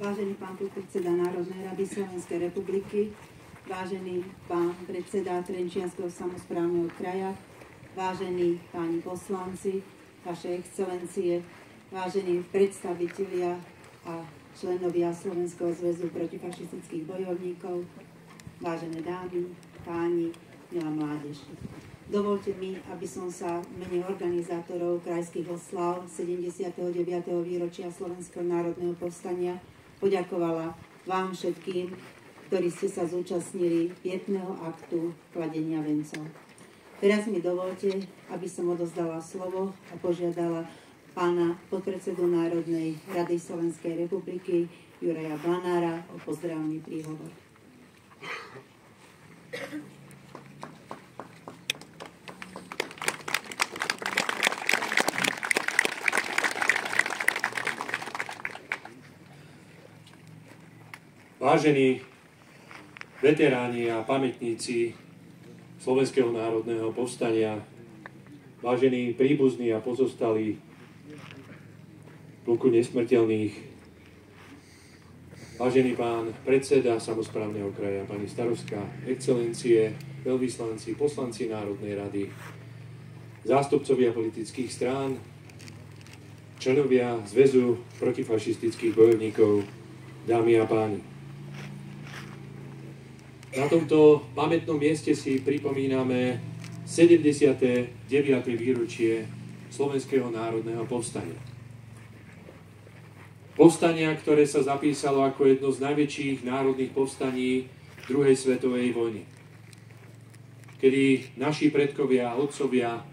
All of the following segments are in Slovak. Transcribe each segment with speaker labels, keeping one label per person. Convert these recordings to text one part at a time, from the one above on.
Speaker 1: Vážený pán podpredseda Národnej rady Slovenskej republiky, vážený pán predseda Trenčianskeho samosprávneho kraja, vážení páni poslanci, vaše excelencie, vážení predstavitelia a členovia Slovenského zväzu protifašistických bojovníkov, vážené dámy, páni, milá mládež. Dovolte mi, aby som sa v mene organizátorov krajských oslav 79. výročia Slovenského národného povstania poďakovala vám všetkým, ktorí ste sa zúčastnili pietného aktu kladenia vencov. Teraz mi dovolte, aby som odozdala slovo a požiadala pána podpredsedu Národnej rady Slovenskej republiky Juraja Blanára o pozdravný príhovor.
Speaker 2: Vážení veteráni a pamätníci Slovenského národného povstania, vážení príbuzní a pozostalí pluku nesmrteľných, vážený pán predseda samosprávneho kraja, pani starostka, excelencie, veľvyslanci, poslanci Národnej rady, zástupcovia politických strán, členovia Zväzu protifašistických bojovníkov, dámy a páni. Na tomto pamätnom mieste si pripomíname 79. výročie Slovenského národného povstania. Povstania, ktoré sa zapísalo ako jedno z najväčších národných povstaní druhej svetovej vojny. Kedy naši predkovia a otcovia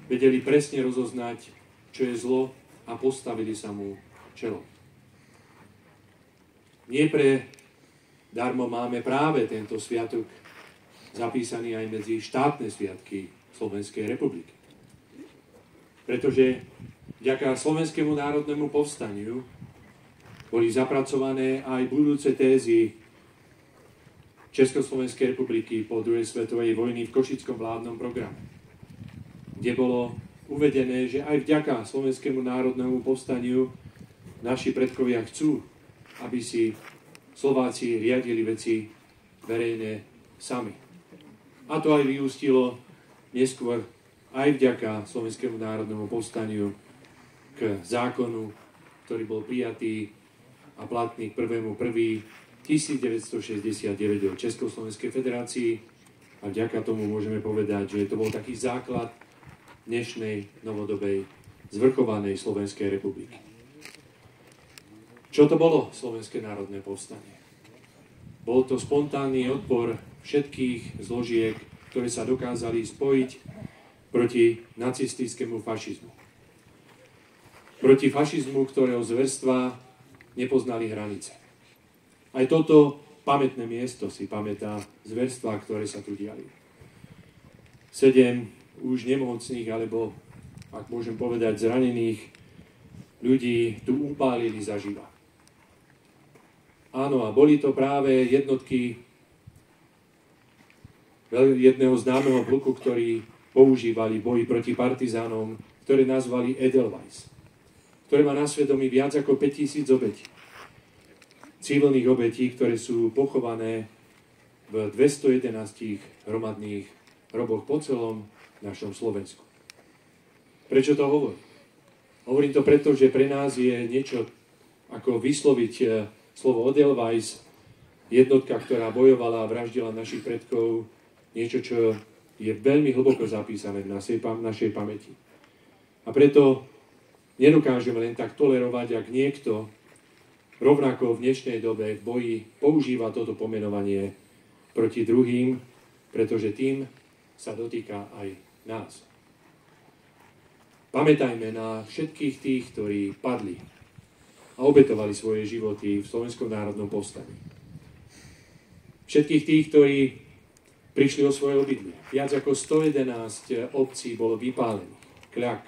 Speaker 2: vedeli presne rozoznať, čo je zlo a postavili sa mu čelom. Nie pre darmo máme práve tento sviatok zapísaný aj medzi štátne sviatky Slovenskej republiky. Pretože vďaka Slovenskému národnému povstaniu boli zapracované aj budúce tézy Československej republiky po druhej svetovej vojny v Košickom vládnom programe, kde bolo uvedené, že aj vďaka Slovenskému národnému povstaniu naši predkovia chcú, aby si Slováci riadili veci verejné sami. A to aj vyústilo neskôr aj vďaka Slovenskému národnému povstaniu k zákonu, ktorý bol prijatý a platný k 1.1.1969 v Československej federácii. A vďaka tomu môžeme povedať, že to bol taký základ dnešnej novodobej zvrchovanej Slovenskej republiky. Čo to bolo Slovenské národné povstanie? Bol to spontánny odpor všetkých zložiek, ktoré sa dokázali spojiť proti nacistickému fašizmu. Proti fašizmu, ktorého zverstva nepoznali hranice. Aj toto pamätné miesto si pamätá zverstva, ktoré sa tu diali. 7 už nemocných, alebo, ak môžem povedať, zranených ľudí tu upálili zaživa. Áno, a boli to práve jednotky jedného známeho pluku, ktorí používali v boji proti partizánom, ktoré nazvali Edelweiss, ktoré má na svedomí viac ako 5000 obetí. Civilných obetí, ktoré sú pochované v 211 hromadných hroboch po celom našom Slovensku. Prečo to hovorím? Hovorím to preto, že pre nás je niečo ako vysloviť slovo Edelweiss, jednotka, ktorá bojovala a vraždila našich predkov, niečo, čo je veľmi hlboko zapísané v našej pamäti. A preto nedokážeme len tak tolerovať, ak niekto rovnako v dnešnej dobe v boji používa toto pomenovanie proti druhým, pretože tým sa dotýka aj nás. Pamätajme na všetkých tých, ktorí padli a obetovali svoje životy v Slovenskom národnom povstaní. Všetkých tých, ktorí prišli o svoje obydlie. Viac ako 111 obcí bolo vypálených. Kľak,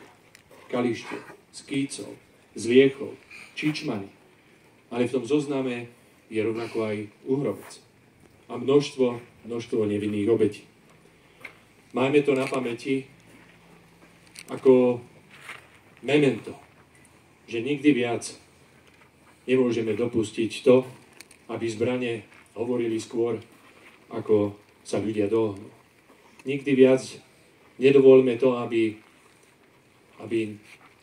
Speaker 2: Kalište, Skýcov, Zliechov, Čičmany. Ale v tom zozname je rovnako aj Uhrovec. A množstvo nevinných obetí. Máme to na pamäti ako memento, že nikdy viac nemôžeme dopustiť to, aby zbrane hovorili skôr, ako sa ľudia dohodnú. Nikdy viac nedovoľme to, aby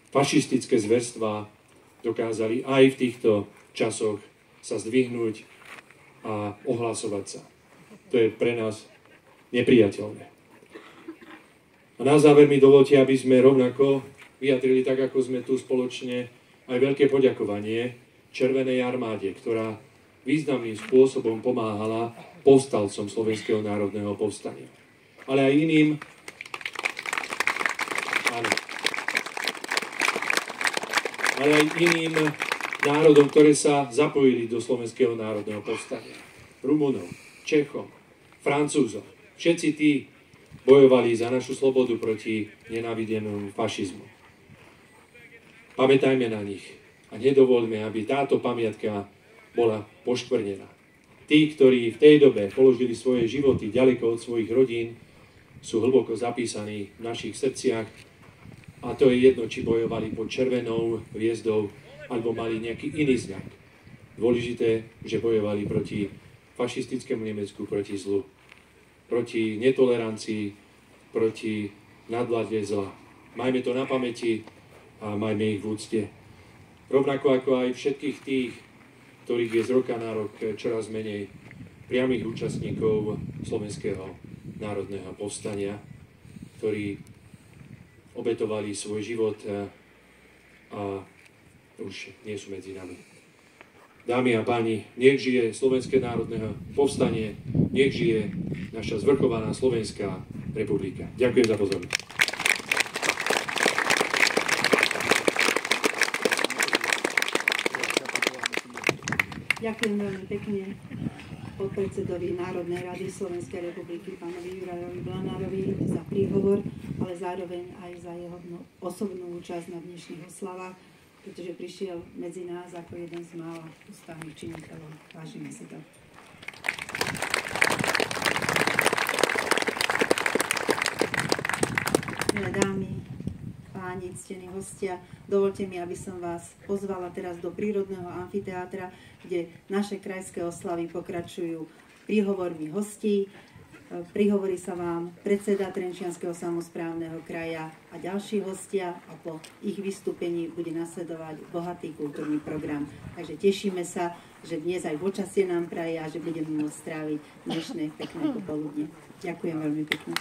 Speaker 2: fašistické zverstvá dokázali aj v týchto časoch sa zdvihnúť a ohlasovať sa. To je pre nás nepriateľné. A na záver mi dovolte, aby sme rovnako vyjadrili, tak ako sme tu spoločne, aj veľké poďakovanie Červenej armáde, ktorá významným spôsobom pomáhala povstalcom Slovenského národného povstania. Ale aj iným, národom, ktoré sa zapojili do Slovenského národného povstania. Rumunov, Čechom, Francúzom. Všetci tí bojovali za našu slobodu proti nenávidenému fašizmu. Pamätajme na nich a nedovoľme, aby táto pamiatka bola poškvrnená. Tí, ktorí v tej dobe položili svoje životy ďaleko od svojich rodín, sú hlboko zapísaní v našich srdciach a to je jedno, či bojovali pod červenou hviezdou alebo mali nejaký iný znak. Dôležité, že bojovali proti fašistickému Nemecku, proti zlu, proti netolerancii, proti nadvláde zla. Majme to na pamäti a majme ich v úcte. Rovnako ako aj všetkých tých, ktorých je z roka na rok čoraz menej priamých účastníkov Slovenského národného povstania, ktorí obetovali svoj život a už nie sú medzi nami. Dámy a páni, nech žije Slovenské národné povstanie, nech žije naša zvrchovaná Slovenská republika. Ďakujem za pozornosť.
Speaker 1: Ďakujem veľmi pekne podpredsedovi Národnej rady Slovenskej republiky, pánovi Jurajovi Blanárovi, za príhovor, ale zároveň aj za jeho osobnú účasť na dnešných oslavách, pretože prišiel medzi nás ako jeden z mála ústavných činiteľov. Vážime si to. Milé dámy, páni, ctení hostia, dovolte mi, aby som vás pozvala teraz do prírodného amfiteátra, kde naše krajské oslavy pokračujú príhovormi hostí. Prihovorí sa vám predseda Trenčianskeho samosprávneho kraja a ďalší hostia a po ich vystúpení bude nasledovať bohatý kultúrny program. Takže tešíme sa, že dnes aj počasie nám praje a že budeme môcť stráviť dnešné pekné popoludne. Ďakujem veľmi pekne.